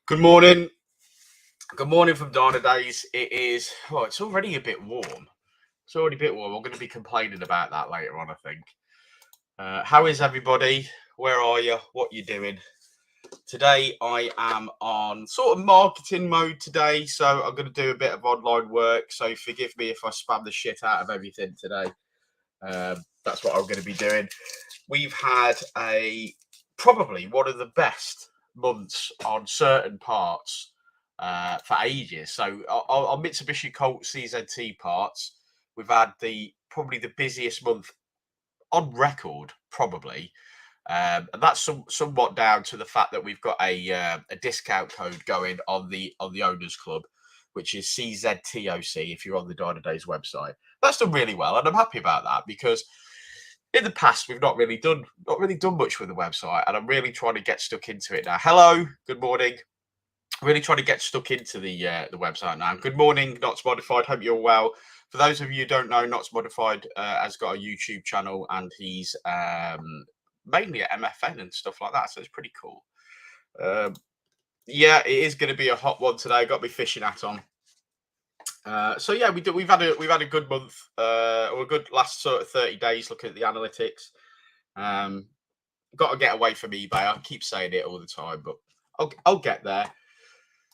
Good morning. Good morning from Dynodaze. It's already a bit warm. It's already a bit warm. I'm going to be complaining about that later on, I think. How is everybody? Where are you? What you doing? Today, I am on sort of marketing mode today. So I'm going to do a bit of online work. So forgive me if I spam the shit out of everything today. That's what I'm going to be doing. We've had probably one of the best months on certain parts for ages. So on Mitsubishi Colt CZT parts, we've had probably the busiest month on record, probably. And that's somewhat down to the fact that we've got a discount code going on the owners club, which is CZTOC. If you're on the Dynodaze website, that's done really well, and I'm happy about that because in the past we've not really done much with the website, and I'm really trying to get stuck into it now. Hello, good morning. Really trying to get stuck into the website now. Good morning, Not Modified. Hope you're well. For those of you who don't know, Not Modified has got a YouTube channel, and he's mainly at MFN and stuff like that. So it's pretty cool. Yeah, it is going to be a hot one today. Got my fishing hat on. So yeah, we've had a good month, or a good last sort of 30 days looking at the analytics. Got to get away from eBay. I keep saying it all the time, but I'll get there.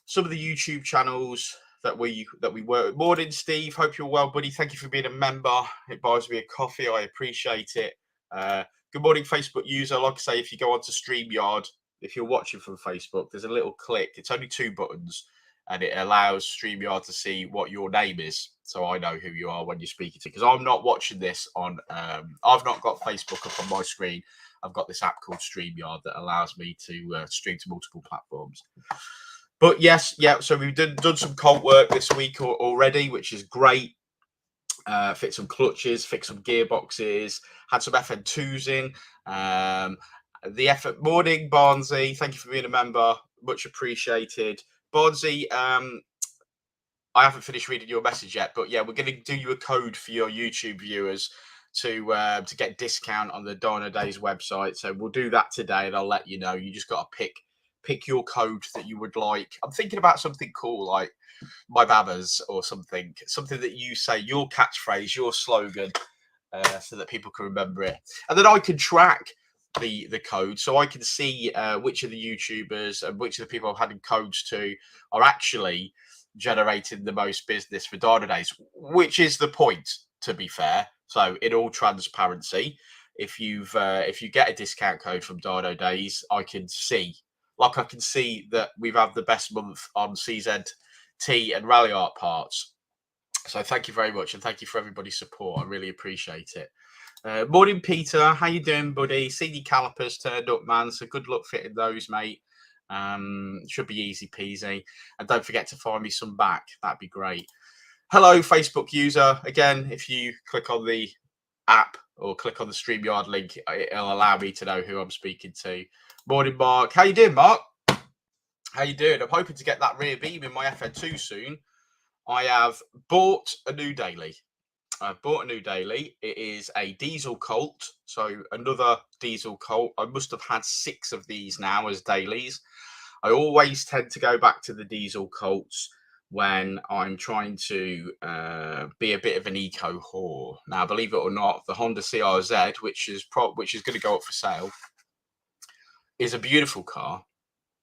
Some of the YouTube channels that we work with. Morning, Steve. Hope you're well, buddy. Thank you for being a member. It buys me a coffee. I appreciate it. Good morning, Facebook user. Like I say, if you go onto StreamYard, if you're watching from Facebook, there's a little click. It's only 2 buttons, and it allows StreamYard to see what your name is, so I know who you are when you're speaking to. Because I'm not watching this on. I've not got Facebook up on my screen. I've got this app called StreamYard that allows me to stream to multiple platforms. But yes, yeah. So we've done some Colt work this week already, which is great. Fit some clutches, fix some gearboxes, had some FN2s in. The effort morning, Barnsey. Thank you for being a member. Much appreciated. Barnsey, I haven't finished reading your message yet, but yeah, we're going to do you a code for your YouTube viewers to get discount on the Dynodaze website. So we'll do that today, and I'll let you know. You just got to pick your code that you would like. I'm thinking about something cool like my babbers or something that you say, your catchphrase, your slogan, so that people can remember it, and then I can track the code, so I can see which of the YouTubers and which of the people I've had codes to are actually generating the most business for Dynodaze, which is the point, to be fair. So in all transparency, if you get a discount code from Dynodaze, I can see that we've had the best month on CZT and Rally Art parts. So thank you very much, and thank you for everybody's support. I really appreciate it. Morning, Peter. How you doing, buddy? CD calipers turned up, man. So good luck fitting those, mate. Should be easy peasy. And don't forget to find me some back. That'd be great. Hello, Facebook user. Again, if you click on the app or click on the StreamYard link, it'll allow me to know who I'm speaking to. Morning, Mark. How you doing, Mark? How you doing? I'm hoping to get that rear beam in my FN2 soon. I have bought a new daily. It is a diesel Colt, so another diesel Colt. I must have had 6 of these now as dailies. I always tend to go back to the diesel Colts when I'm trying to be a bit of an eco whore. Now, believe it or not, the Honda CRZ, which is going to go up for sale, is a beautiful car,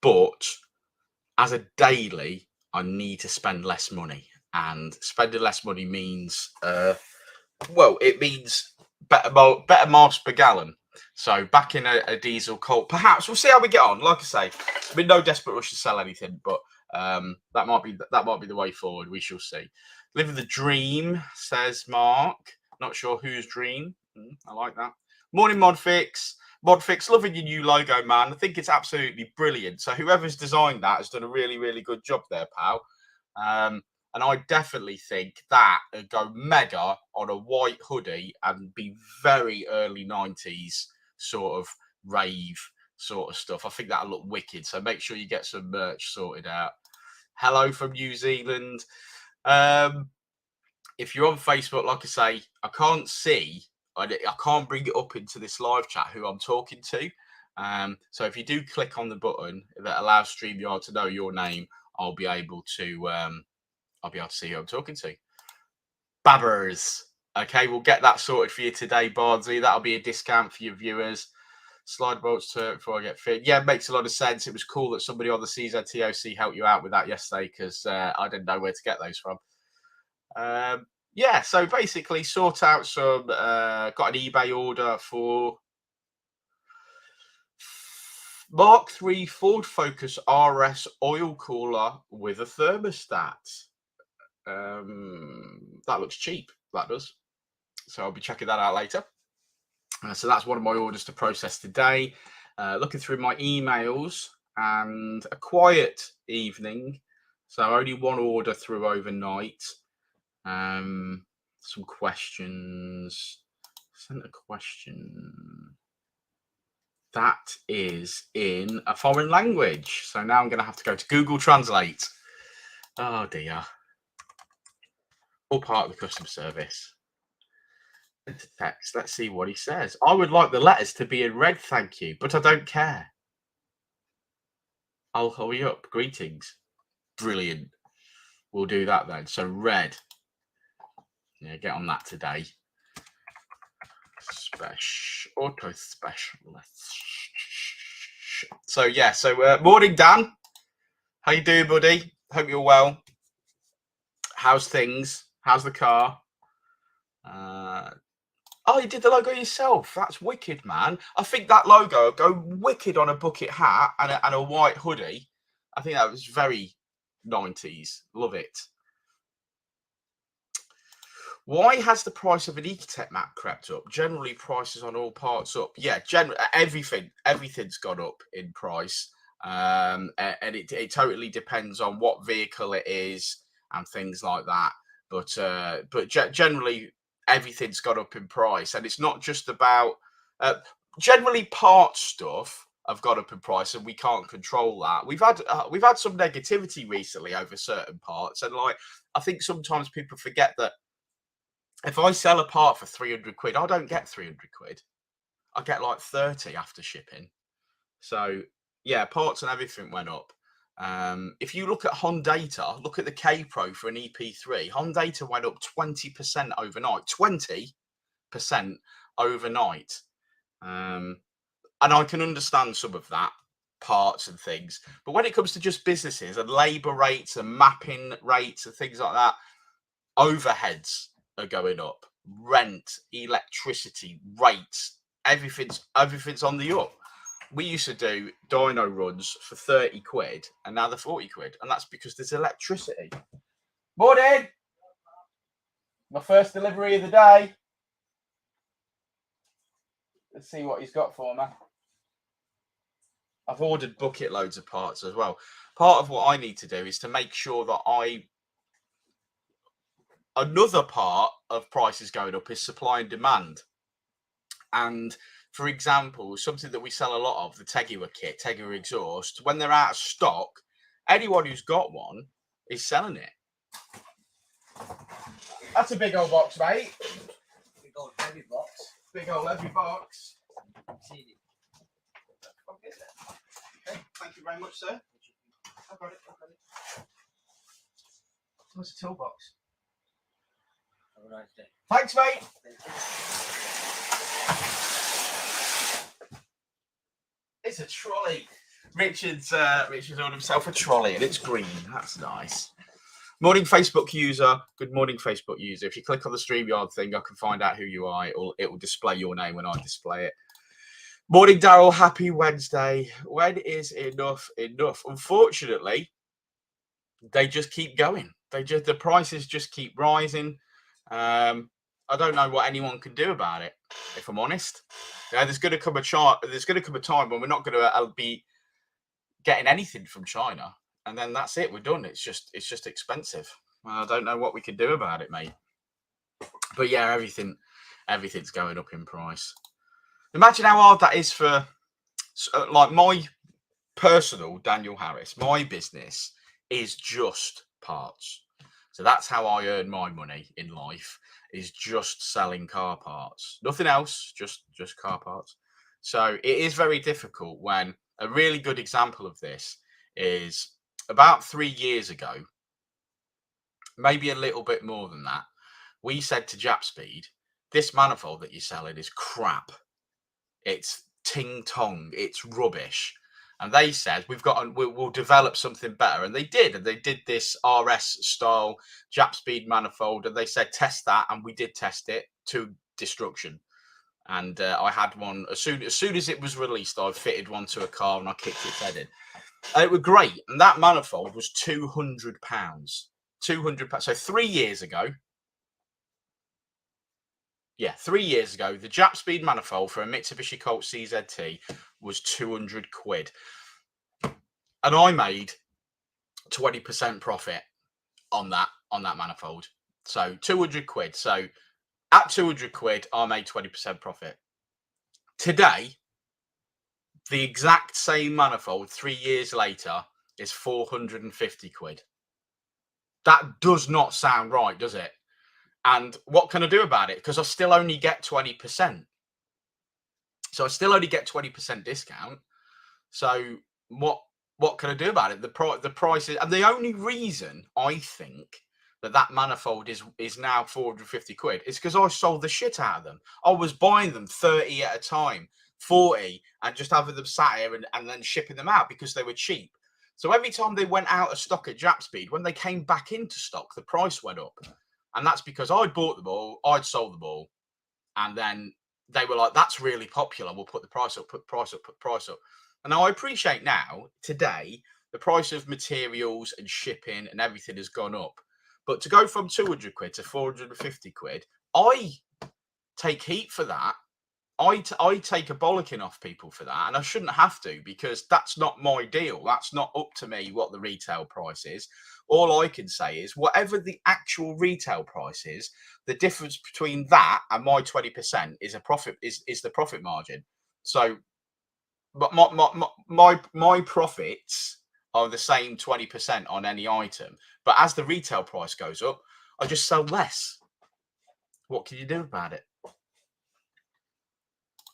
but as a daily, I need to spend less money, and spending less money means it means better miles per gallon. So back in a diesel Colt, perhaps we'll see how we get on. Like I say, I'm in no desperate rush to sell anything, but that might be the way forward. We shall see. Living the dream, says Mark. Not sure whose dream. I like that. Morning, Modfix. Modfix, loving your new logo, man. I think it's absolutely brilliant. So whoever's designed that has done a really, really good job there, pal. And I definitely think that would go mega on a white hoodie and be very early 90s sort of rave sort of stuff. I think that'll look wicked. So make sure you get some merch sorted out. Hello from New Zealand. If you're on Facebook, like I say, I can't bring it up into this live chat who I'm talking to. So if you do click on the button that allows StreamYard to know your name, I'll be able to see who I'm talking to. Babbers. Okay, we'll get that sorted for you today, Bardsley. That'll be a discount for your viewers. Slide bolts to it before I get fit. Yeah, it makes a lot of sense. It was cool that somebody on the CZTOC helped you out with that yesterday because I didn't know where to get those from. Yeah, so basically sort out some, got an eBay order for Mark III Ford Focus RS oil cooler with a thermostat. That looks cheap, that does. So I'll be checking that out later. So that's one of my orders to process today. Looking through my emails and a quiet evening. So only one order through overnight. Some questions. Sent a question. That is in a foreign language. So now I'm going to have to go to Google Translate. Oh dear. All part of the customer service. Into text. Let's see what he says. I would like the letters to be in red, thank you, but I don't care. I'll hurry up. Greetings. Brilliant. We'll do that then. So red. Yeah, get on that today. Auto specialist. So yeah, morning Dan. How you doing, buddy? Hope you're well. How's things? How's the car? Oh, you did the logo yourself. That's wicked, man. I think that logo would go wicked on a bucket hat and a white hoodie. I think that was very 90s. Love it. Why has the price of an Ecotech map crept up? Generally, prices on all parts up. Yeah, everything's gone up in price. And it totally depends on what vehicle it is and things like that. But generally, everything's gone up in price, and it's not just about generally parts stuff have gone up in price, and we can't control that. We've had some negativity recently over certain parts, and like I think sometimes people forget that if I sell a part for 300 quid, I don't get 300 quid. I get like 30 after shipping. So yeah, parts and everything went up. If you look at Hondata, look at the K Pro for an EP3. Hondata went up 20% overnight. 20% overnight. And I can understand some of that, parts and things. But when it comes to just businesses and labour rates and mapping rates and things like that, overheads are going up. Rent, electricity, rates, everything's on the up. We used to do dyno runs for 30 quid and now they're 40 quid. And that's because there's electricity. Morning! My first delivery of the day. Let's see what he's got for me. I've ordered bucket loads of parts as well. Part of what I need to do is to make sure that another part of prices going up is supply and demand. And for example, something that we sell a lot of, the Teguer kit, Teguer exhaust, when they're out of stock, anyone who's got one is selling it. That's a big old box, mate. Big old heavy box. Big old heavy box. Okay, thank you very much, sir. I've got it. What's a toolbox? Have a nice day. Thanks, mate. It's a trolley. Richard's ordered himself a trolley and it's green. That's nice. Morning, Facebook user. Good morning, Facebook user. If you click on the StreamYard thing, I can find out who you are. It will display your name when I display it. Morning, Daryl. Happy Wednesday. When is enough enough? Unfortunately, they just keep going. The prices just keep rising. I don't know what anyone can do about it, if I'm honest. There's going to come a time when we're not going to be getting anything from China, and then that's it. We're done. It's just expensive. I don't know what we can do about it, mate. But yeah, everything's going up in price. Imagine how hard that is for, like, my personal Daniel Harris. My business is just parts. So that's how I earn my money in life, is just selling car parts. Nothing else, just car parts. So it is very difficult when a really good example of this is about 3 years ago, maybe a little bit more than that. We said to Japspeed, this manifold that you're selling is crap. It's ting tong. It's rubbish. And they said, we'll develop something better. And they did. And they did this RS style Japspeed manifold. And they said, test that. And we did test it to destruction. And I had one as soon as it was released. I fitted one to a car and I kicked its head in. And it was great. And that manifold was £200. £200. So 3 years ago. Yeah, 3 years ago, the Japspeed manifold for a Mitsubishi Colt CZT was 200 quid. And I made 20% profit on that manifold. So 200 quid. So at 200 quid, I made 20% profit. Today, the exact same manifold 3 years later is 450 quid. That does not sound right, does it? And what can I do about it? Because I still only get 20%. So I still only get 20% discount. So what can I do about it? The price is, and the only reason I think that manifold is now 450 quid is because I sold the shit out of them. I was buying them 30 at a time, 40, and just having them sat here and then shipping them out because they were cheap. So every time they went out of stock at Japspeed, when they came back into stock, the price went up. And that's because I'd bought them all, I'd sold them all, and then they were like, that's really popular, we'll put the price up, put the price up, put the price up. And now I appreciate now, today, the price of materials and shipping and everything has gone up. But to go from 200 quid to 450 quid, I take heat for that. I take a bollocking off people for that, and I shouldn't have to, because that's not my deal. That's not up to me what the retail price is. All I can say is whatever the actual retail price is, the difference between that and my 20% is a profit, is the profit margin. So but my profits are the same 20% on any item, but as the retail price goes up, I just sell less. What can you do about it?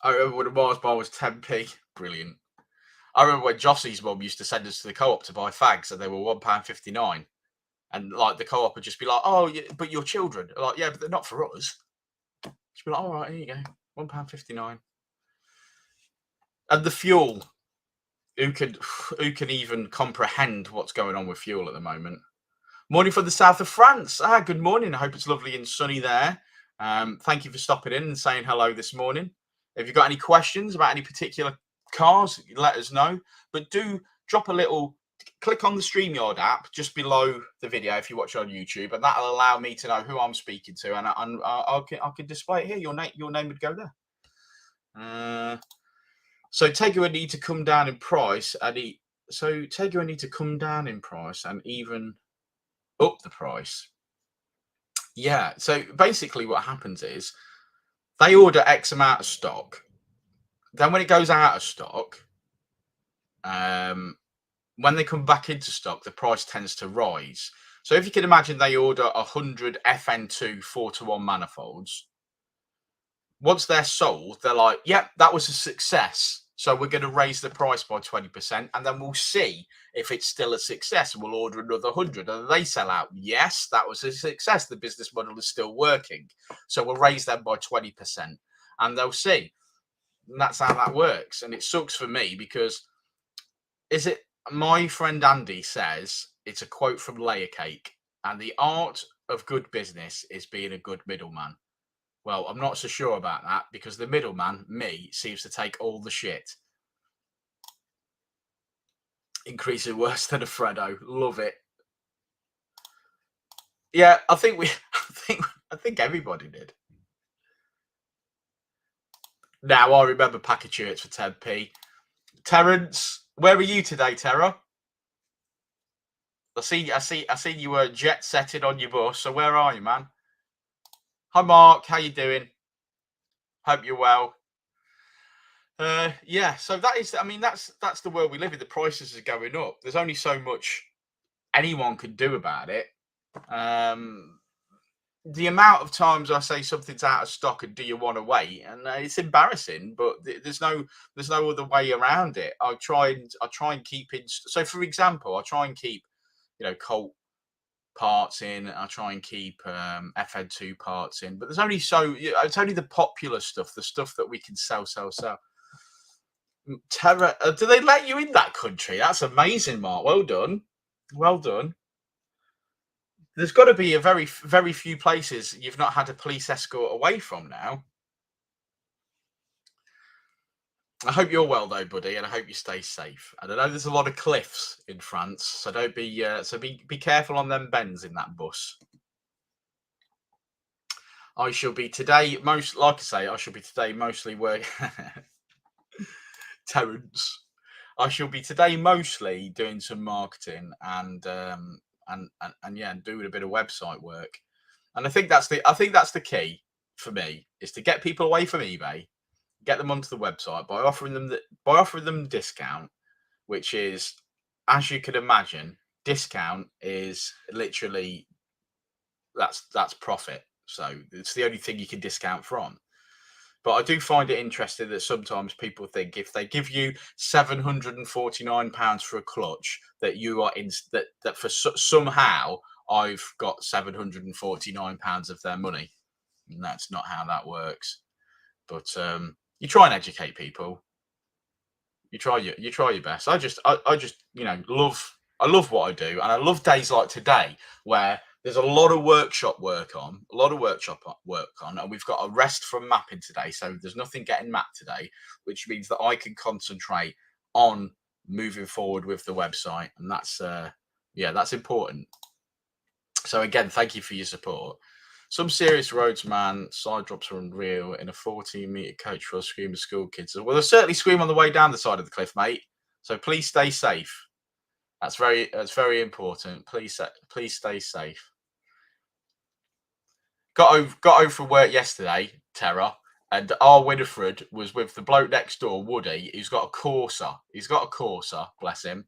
I remember when the Mars bar was 10p. Brilliant. I remember when Jossie's mum used to send us to the co-op to buy fags, and they were £1.59. And like the co-op would just be like, "Oh, yeah, but your children." Like, yeah, but they're not for us. She'd be like, "All right, here you go, £1.59." And the fuel. Who can even comprehend what's going on with fuel at the moment? Morning from the south of France. Good morning. I hope it's lovely and sunny there. Thank you for stopping in and saying hello this morning. If you've got any questions about any particular cars, let us know. But do drop a little, click on the StreamYard app just below the video if you watch on YouTube, and that'll allow me to know who I'm speaking to, and I can display it here. Your name would go there. So Tego would need to come down in price, and Tego would need to come down in price and even up the price. Yeah. So basically, what happens is they order X amount of stock. Then when it goes out of stock, when they come back into stock, the price tends to rise. So if you can imagine, they order 100 FN2 4-to-1 manifolds. Once they're sold, they're like, "Yep, that was a success. So we're going to raise the price by 20%, and then we'll see if it's still a success. We'll order another 100, and they sell out. Yes, that was a success. The business model is still working. So we'll raise them by 20%, and they'll see." And that's how that works. And it sucks for me because my friend Andy says, it's a quote from Layer Cake, and the art of good business is being a good middleman. Well, I'm not so sure about that, because the middleman, me, seems to take all the shit. Increasing worse than a Freddo. Love it. Yeah, I think everybody did. Now I remember packet shirts for 10p. Terence, where are you today, Terra? I see you were jet setting on your bus. So where are you, man? Hi, Mark. How you doing? Hope you're well. Yeah. So that is. I mean, that's the world we live in. The prices are going up. There's only so much anyone can do about it. the amount of times I say something's out of stock and do you want to wait, and it's embarrassing, but there's no other way around it. I try and keep in. So, for example, I try and keep Colt parts in. I try and keep FN2 parts in, but there's only it's only the popular stuff, the stuff that we can sell. Terra, do they let you in that country? That's amazing, Mark. Well done, well done. There's got to be a very few places you've not had a police escort away from now. I hope you're well though, buddy, and I hope you stay safe. And I know there's a lot of cliffs in France, so don't be be careful on them bends in that bus. I shall be today mostly working. Terence. I shall be today mostly doing some marketing and doing a bit of website work. And I think that's the key for me, is to get people away from eBay, get them onto the website by offering them discount, which is, as you can imagine, discount is literally that's profit. So it's the only thing you can discount from. But I do find it interesting that sometimes people think if they give you £749 for a clutch, that you are that for somehow I've got £749 of their money, and that's not how that works. But you try and educate people. You try your best. I just love what I do, and I love days like today where there's a lot of workshop work on, and we've got a rest from mapping today, so there's nothing getting mapped today, which means that I can concentrate on moving forward with the website, and that's important. So again, thank you for your support. Some serious roads, man. Side drops are unreal in a 14-meter coach for a scream of school kids. Well, they'll certainly scream on the way down the side of the cliff, mate. So please stay safe. That's very important. Please stay safe. Got over from work yesterday, Terra, and our Winifred was with the bloke next door, Woody, who's got a Corsa. He's got a Corsa, bless him.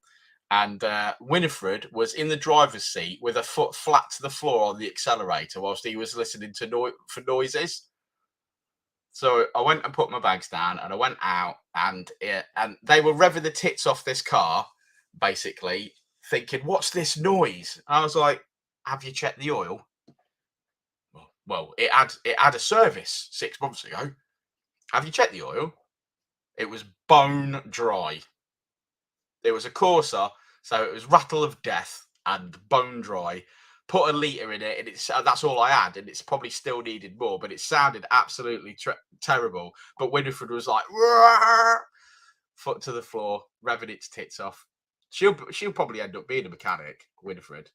And Winifred was in the driver's seat with her foot flat to the floor on the accelerator whilst he was listening to for noises. So I went and put my bags down, and I went out, and they were revving the tits off this car, basically thinking, "What's this noise?" I was like, "Have you checked the oil?" Well, it had a service 6 months ago. Have you checked the oil? It was bone dry. It was a Corsa, so it was rattle of death and bone dry. Put a litre in it, and that's all I had, and it's probably still needed more, but it sounded absolutely terrible. But Winifred was like, "Roar!" Foot to the floor, revving its tits off. She'll probably end up being a mechanic, Winifred.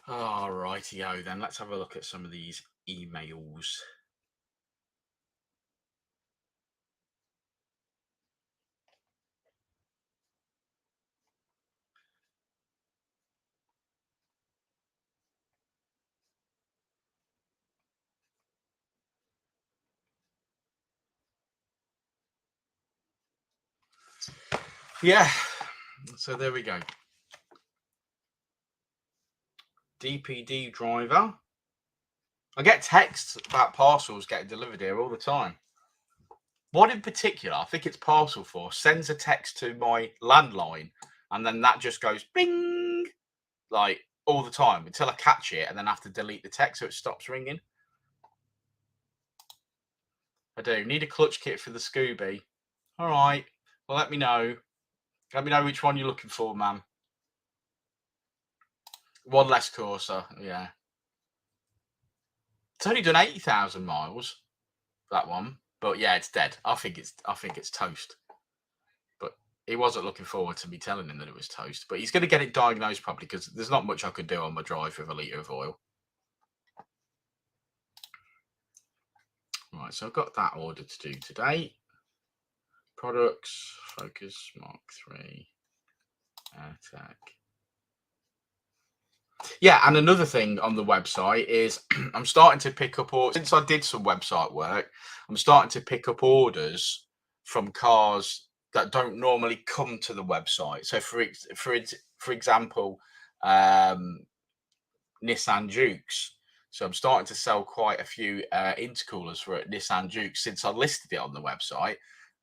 All rightio then. Let's have a look at some of these emails. Yeah, so there we go. DPD driver. I get texts about parcels getting delivered here all the time. One in particular, I think it's Parcel Force, sends a text to my landline, and then that just goes bing, like all the time until I catch it, and then have to delete the text so it stops ringing. I do need a clutch kit for the Scooby. All right, well, let me know. Let me know which one you're looking for, man. One less Corsa, yeah. It's only done 80,000 miles, that one. But yeah, it's dead. I think it's toast. But he wasn't looking forward to me telling him that it was toast. But he's going to get it diagnosed probably, because there's not much I could do on my drive with a litre of oil. Right, so I've got that order to do today. Products, Focus, Mark 3, AirTag. Yeah, and another thing on the website is I'm starting to pick up orders. Since I did some website work, I'm starting to pick up orders from cars that don't normally come to the website. So for example, Nissan Jukes. So I'm starting to sell quite a few intercoolers for Nissan Jukes since I listed it on the website.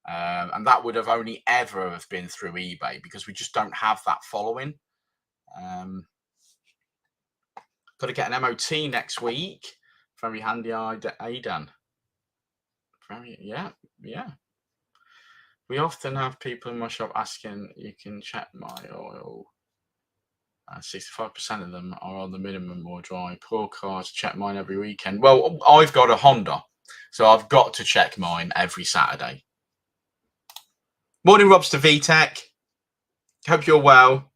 And that would have only ever have been through eBay because we just don't have that following. Got to get an MOT next week. Very handy, Aidan. Yeah. We often have people in my shop asking, you can check my oil. 65% of them are on the minimum or dry. Poor cars, check mine every weekend. Well, I've got a Honda, so I've got to check mine every Saturday. Morning, Robster VTech. Hope you're well.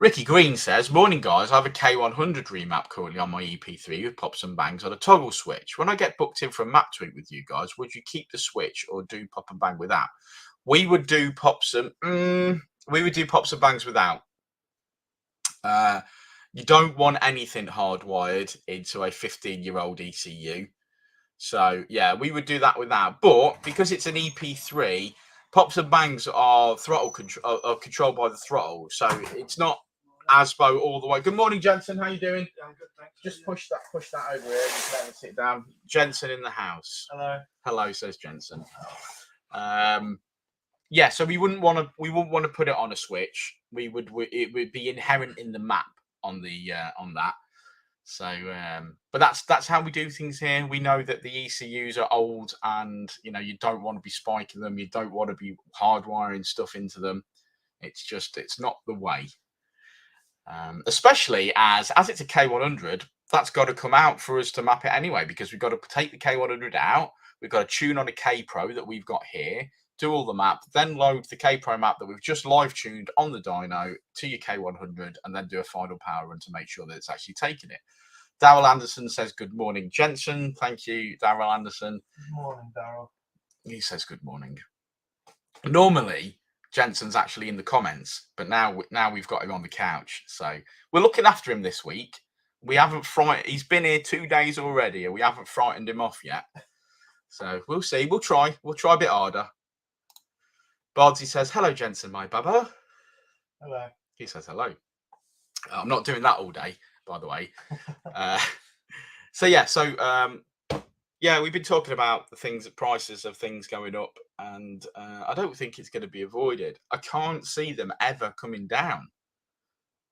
Ricky Green says, morning guys, I have a K100 remap currently on my EP3 with pops and bangs on a toggle switch. When I get booked in for a map tweak with you guys, would you keep the switch or do pop and bang without? We would do pops and bangs without. You don't want anything hardwired into a 15-year-old ECU. So yeah, we would do that without. But because it's an EP3, pops and bangs are throttle controlled by the throttle, so it's not ASBO all the way. Good morning, Jensen. How you doing? Yeah, I'm good, thanks. Just push that over here. You can sit down. Jensen in the house. Hello, says Jensen. Yeah, so we wouldn't want to put it on a switch. It would be inherent in the map on that. So, but that's how we do things here. We know that the ECUs are old, and you don't want to be spiking them. You don't want to be hardwiring stuff into them. It's not the way. Especially as it's a K100, that's got to come out for us to map it anyway, because we've got to take the K100 out. We've got to tune on a K Pro that we've got here, do all the map, then load the K Pro map that we've just live tuned on the dyno to your K100, and then do a final power run to make sure that it's actually taking it. Darryl Anderson says, good morning, Jensen. Thank you, Darryl Anderson. good morning, Darryl. He says, good morning. Normally, Jensen's actually in the comments, but now we've got him on the couch. So we're looking after him this week. We haven't frightened. He's been here 2 days already, and we haven't frightened him off yet. So we'll see. We'll try. We'll try a bit harder. Bardsey says, hello, Jensen, my baba. Hello. He says hello. I'm not doing that all day, by the way. Yeah, we've been talking about the prices of things going up, and I don't think it's going to be avoided. I can't see them ever coming down,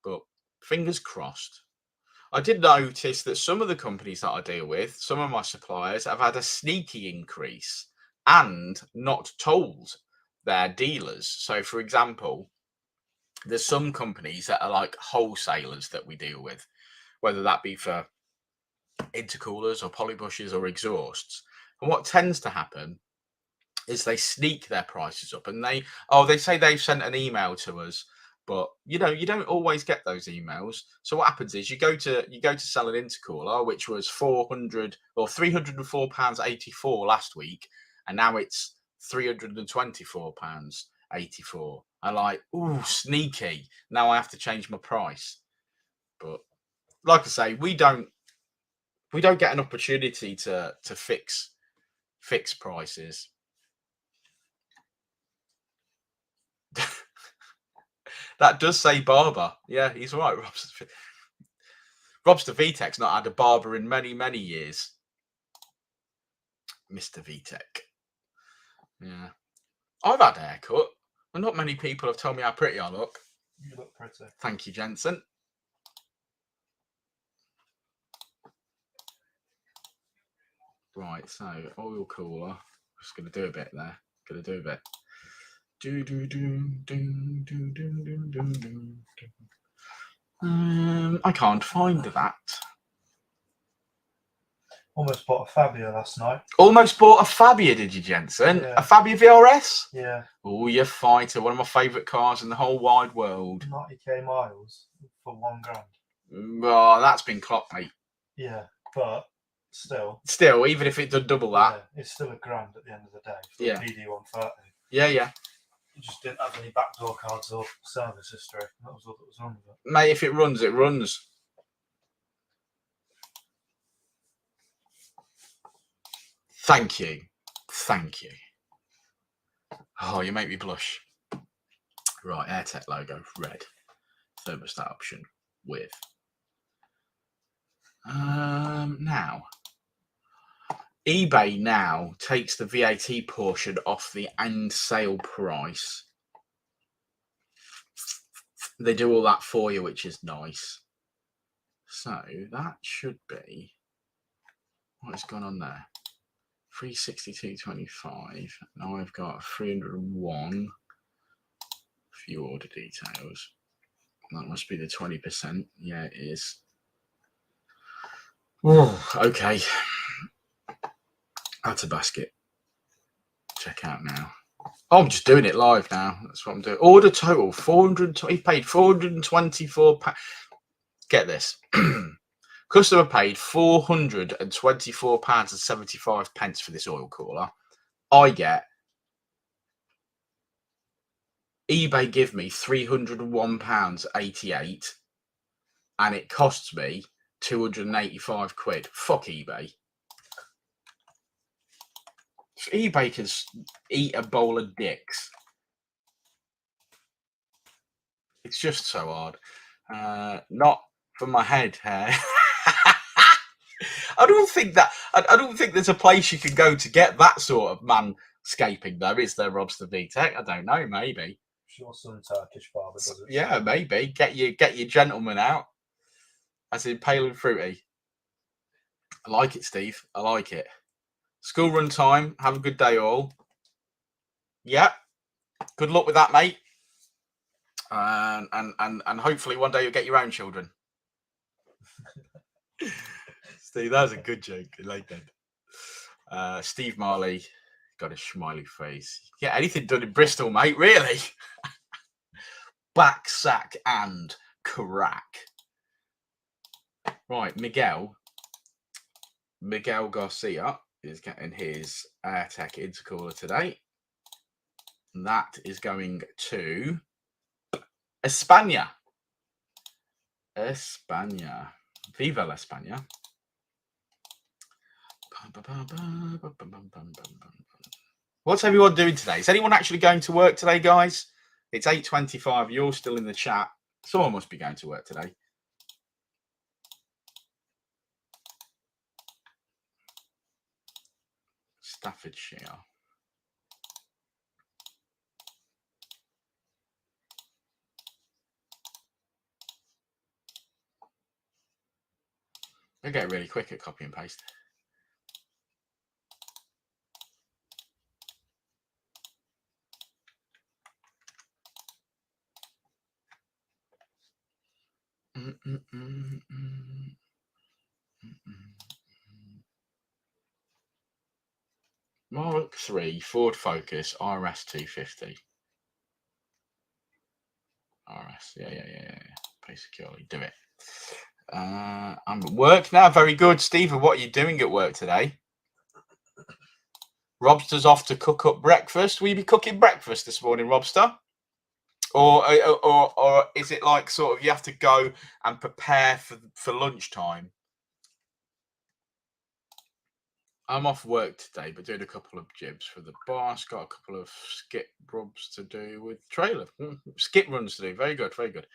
but fingers crossed. I did notice that some of the companies that I deal with, some of my suppliers, have had a sneaky increase and not told their dealers. So, for example, there's some companies that are like wholesalers that we deal with, whether that be for intercoolers or polybushes or exhausts. And what tends to happen is they sneak their prices up, and they say they've sent an email to us, but you don't always get those emails. So what happens is you go to sell an intercooler, which was £304.84 last week, and now it's £324.84. I'm like, ooh, sneaky. Now I have to change my price. But like I say, we don't get an opportunity to fix prices. That does say barber. Yeah, he's all right. Robster VTech's not had a barber in many, many years. Mr. VTech. Yeah. I've had a haircut, and not many people have told me how pretty I look. You look pretty. Thank you, Jensen. Right, so oil cooler. Just going to do a bit there. Going to do a bit. I can't find that. Almost bought a Fabia last night. Almost bought a Fabia, did you, Jensen? Yeah. A Fabia VRS? Yeah. Oh, you fighter. One of my favourite cars in the whole wide world. 90k miles for £1,000. Oh, that's been clocked, mate. Yeah, but still, even if it did double that. Yeah, it's still £1,000 at the end of the day for Yeah. a PD130. Yeah. You just didn't have any backdoor cards or service history. That was all that was wrong with it. Mate, if it runs, it runs. Thank you. Oh, you make me blush. Right, AirTech logo, red. Thermostat option with Now, eBay now takes the VAT portion off the end sale price. They do all that for you, which is nice. So that should be what has gone on there. 362.25. Now I've got 301. Few order details. That must be the 20%. Yeah, it is. Oh, okay. That's a basket. Check out now. Oh, I'm just doing it live now. That's what I'm doing. Order total 420. He paid 424 pounds. Get this. Customer paid £424.75 for this oil cooler. I get eBay give me £301.88 and it costs me 285 quid. Fuck eBay. eBay can eat a bowl of dicks. It's just so hard. Not for my head hair. I don't think there's a place you can go to get that sort of manscaping though. Is there, Robster VTech? I don't know, maybe. Sure, some Turkish barber does it. Yeah, maybe. Get your gentleman out. As in pale and fruity. I like it, Steve. I like it. School run time. Have a good day, all. Yeah. Good luck with that, mate. And hopefully one day you'll get your own children. Steve, that was a good joke. I like that. Steve Marley got a smiley face. Yeah, anything done in Bristol, mate, really. Back, sack, and crack. Right, Miguel Garcia is getting his AirTech intercooler today. And that is going to España. Viva la España. What's everyone doing today? Is anyone actually going to work today, guys? It's 8:25. You're still in the chat. Someone must be going to work today. Staffordshire. They get really quick at copy and paste. Mark 3 Ford Focus RS 250. RS, yeah. Pay securely. Do it. I'm at work now. Very good, Stephen. What are you doing at work today? Robster's off to cook up breakfast. Will you be cooking breakfast this morning, Robster? Or is it like sort of you have to go and prepare for lunchtime? I'm off work today, but doing a couple of jibs for the boss. Got a couple of skip rubs to do with trailer. Skip runs to do. Very good, very good.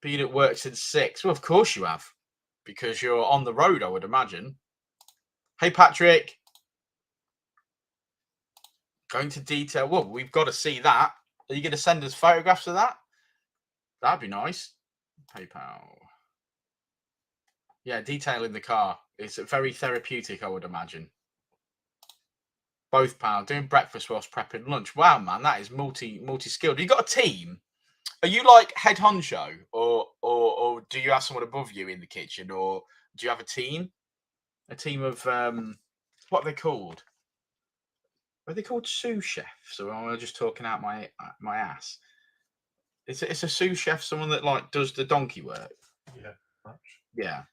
Been at work since 6. Well, of course you have, because you're on the road, I would imagine. Hey, Patrick. Going to detail. Well, we've got to see that. Are you going to send us photographs of that? That'd be nice. PayPal. Yeah, detail in the car. It's very therapeutic, I would imagine. Both pal doing breakfast whilst prepping lunch. Wow, man, that is multi-skilled. You got a team? Are you like head honcho, or do you have someone above you in the kitchen, or do you have a team? A team of what are they called? Are they called sous chefs, or am I just talking out my ass? It's a sous chef, someone that like does the donkey work. Yeah, much. Yeah.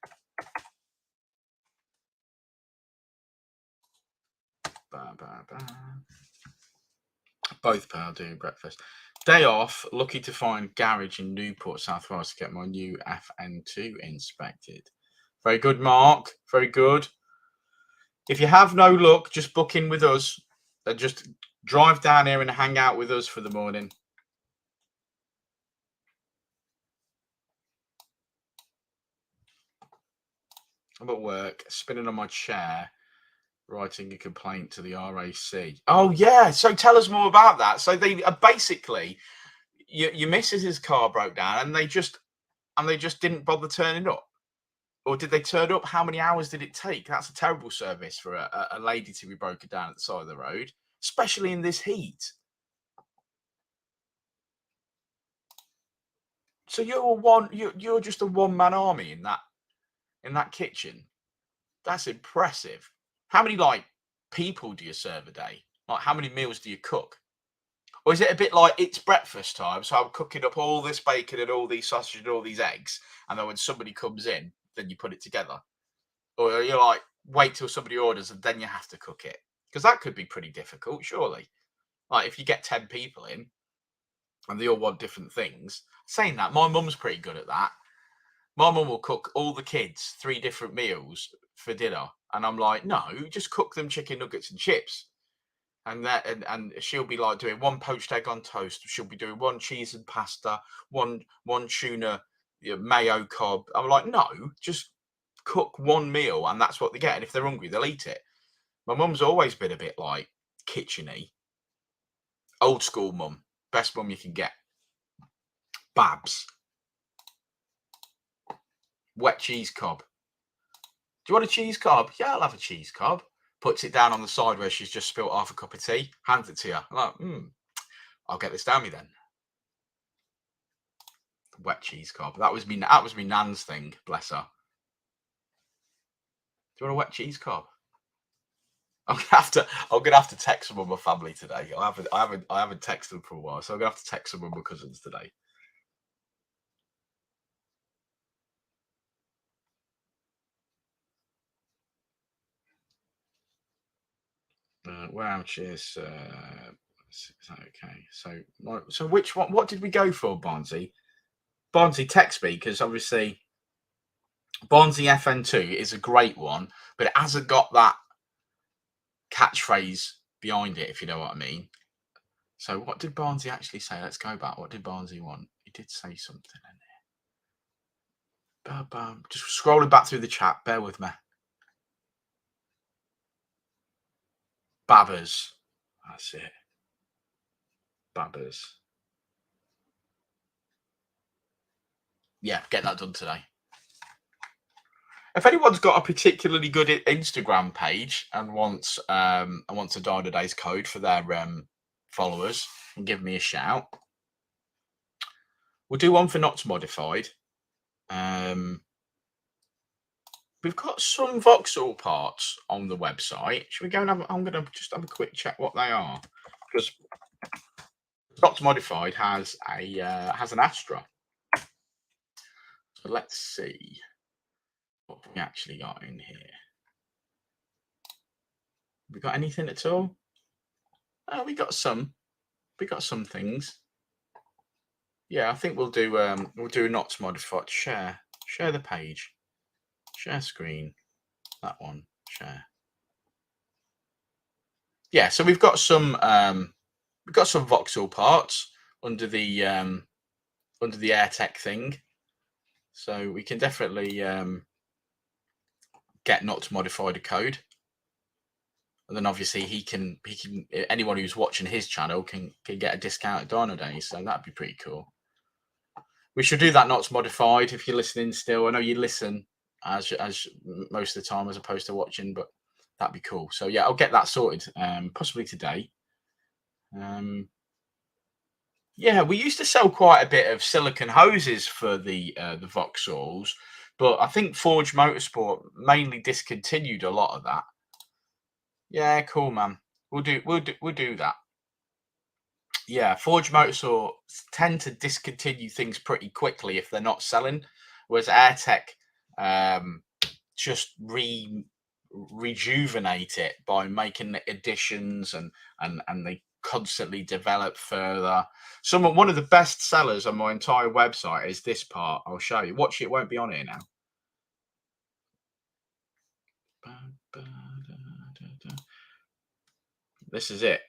Both pal doing breakfast. Day off. Lucky to find garage in Newport, South Wales to get my new FN2 inspected. Very good, Mark. Very good. If you have no luck, just book in with us. Just drive down here and hang out with us for the morning. I'm at work, spinning on my chair, writing a complaint to the RAC. Oh yeah, so tell us more about that. So they basically, your missus's car broke down, and they just didn't bother turning up. Or did they turn up? How many hours did it take? That's a terrible service for a lady to be broken down at the side of the road, especially in this heat. So you're just a one-man army in that kitchen. That's impressive. How many people do you serve a day? Like how many meals do you cook? Or is it a bit like it's breakfast time, so I'm cooking up all this bacon and all these sausages and all these eggs, and then when somebody comes in, then you put it together? Or are you like, wait till somebody orders and then you have to cook it? Because that could be pretty difficult, surely. Like if you get 10 people in and they all want different things. Saying that, my mum's pretty good at that. My mum will cook all the kids 3 different meals for dinner. And I'm like, no, just cook them chicken nuggets and chips. And she'll be like doing 1 poached egg on toast. She'll be doing 1 cheese and pasta, one tuna mayo cob. I'm like, no, just cook 1 meal and that's what they get. And if they're hungry, they'll eat it. My mum's always been a bit like kitcheny. Old school mum. Best mum you can get. Babs. Wet cheese cob. Do you want a cheese cob? Yeah, I'll have a cheese cob. Puts it down on the side where she's just spilt half a cup of tea. Hands it to you. I'm like, I'll get this down me then. Wet cheese cob. That was me nan's thing. Bless her. Do you want a wet cheese cob? I'm gonna have to text some of my family today. I haven't texted them for a while, so I'm gonna have to text some of my cousins today. Wow, cheers. Okay, so which one? What did we go for, Barnsey? Barnsey, text me because obviously Barnsey FN2 is a great one, but it hasn't got that catchphrase behind it, if you know what I mean. So what did Barnsey actually say? Let's go back. What did Barnsey want? He did say something in there. Just scrolling back through the chat. Bear with me. Babbers. That's it. Babbers. Yeah, get that done today. If anyone's got a particularly good Instagram page and wants a Dynodaze code for their followers, and give me a shout. We'll do one for Not Modified. We've got some Vauxhall parts on the website. Should we go and I'm going to just have a quick check what they are, because Not Modified has an Astra. So let's see what we actually got in here. We got anything at all? Oh, we got some. We got some things. Yeah, I think we'll do Not Modified. Share the page. Share screen. That one. Share. Yeah, so we've got some Vauxhall parts under the AirTech thing. So we can definitely get Not Modified a code. And then obviously he can anyone who's watching his channel can get a discount at Dynodaze. So that'd be pretty cool. We should do that Not Modified if you're listening still. I know you listen as most of the time as opposed to watching, but that'd be cool. So yeah, I'll get that sorted possibly today. Yeah, we used to sell quite a bit of silicon hoses for the Vauxhalls, but I think Forge Motorsport mainly discontinued a lot of that. Yeah, cool, man. We'll do that. Yeah, Forge Motorsport tend to discontinue things pretty quickly if they're not selling, whereas AirTech just rejuvenate it by making additions and they constantly develop further. One of the best sellers on my entire website is this part. I'll show you. Watch it. It won't be on here now. This is it.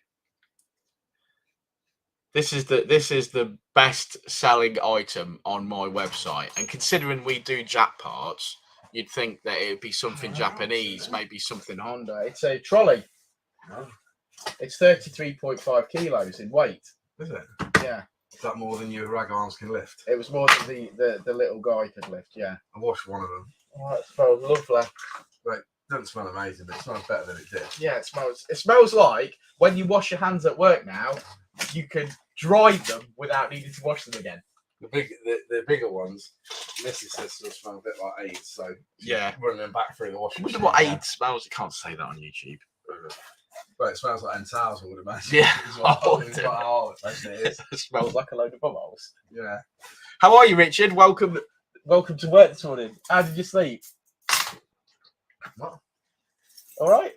This is the best selling item on my website, and considering we do jack parts, you'd think that it would be something Japanese, maybe something Honda. It's a trolley. Oh, It's 33.5 kilos in weight. is it? Yeah, Is that more than your rag arms can lift? it was more than the little guy could lift. Yeah. I washed one of them. Oh, it smells lovely. Doesn't smell amazing, but it smells better than it did. Yeah, it smells. It smells like when you wash your hands at work now, you can dry them without needing to wash them again. The bigger ones, Missy says still smell a bit like AIDS, so Yeah. running them back through the I washing wonder machine. what again. AIDS smells. You can't say that on YouTube. Well, it smells like towels, I would imagine. Yeah. Is what- Oh, it's got how especially it is. It smells like a load of bubbles. Yeah. How are you, Richard? Welcome to work this morning. How did you sleep? What? All right.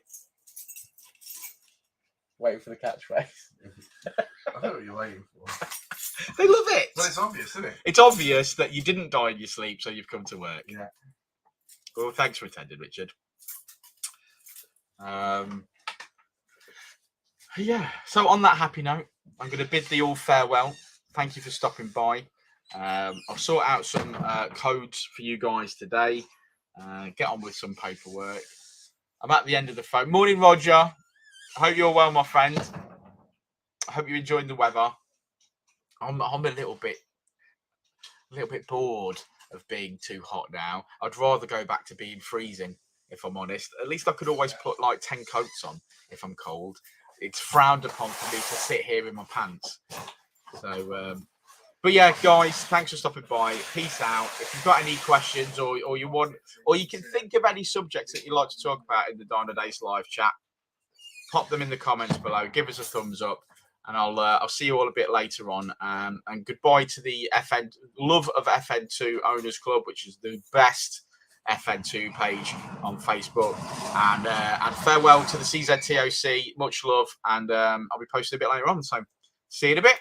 Waiting for the catchphrase. I don't know what you're waiting for. They love it. Well, it's obvious, isn't it? It's obvious that you didn't die in your sleep, so you've come to work. Yeah. Well, thanks for attending, Richard. Yeah. So on that happy note, I'm going to bid thee all farewell. Thank you for stopping by. I'll sort out some codes for you guys today. Get on with some paperwork. I'm at the end of the phone. Morning, Roger. I hope you're well, my friend. I hope you're enjoying the weather. I'm a little bit bored of being too hot now. I'd rather go back to being freezing, if I'm honest. At least I could always put like 10 coats on if I'm cold. It's frowned upon for me to sit here in my pants. So, but yeah, guys, thanks for stopping by. Peace out. If you've got any questions or you want, or you can think of any subjects that you'd like to talk about in the Dynodaze live chat, pop them in the comments below. Give us a thumbs up. And I'll see you all a bit later on. And goodbye to the Love of FN2 Owners Club, which is the best FN2 page on Facebook. And farewell to the CZTOC. Much love. And I'll be posting a bit later on. So see you in a bit.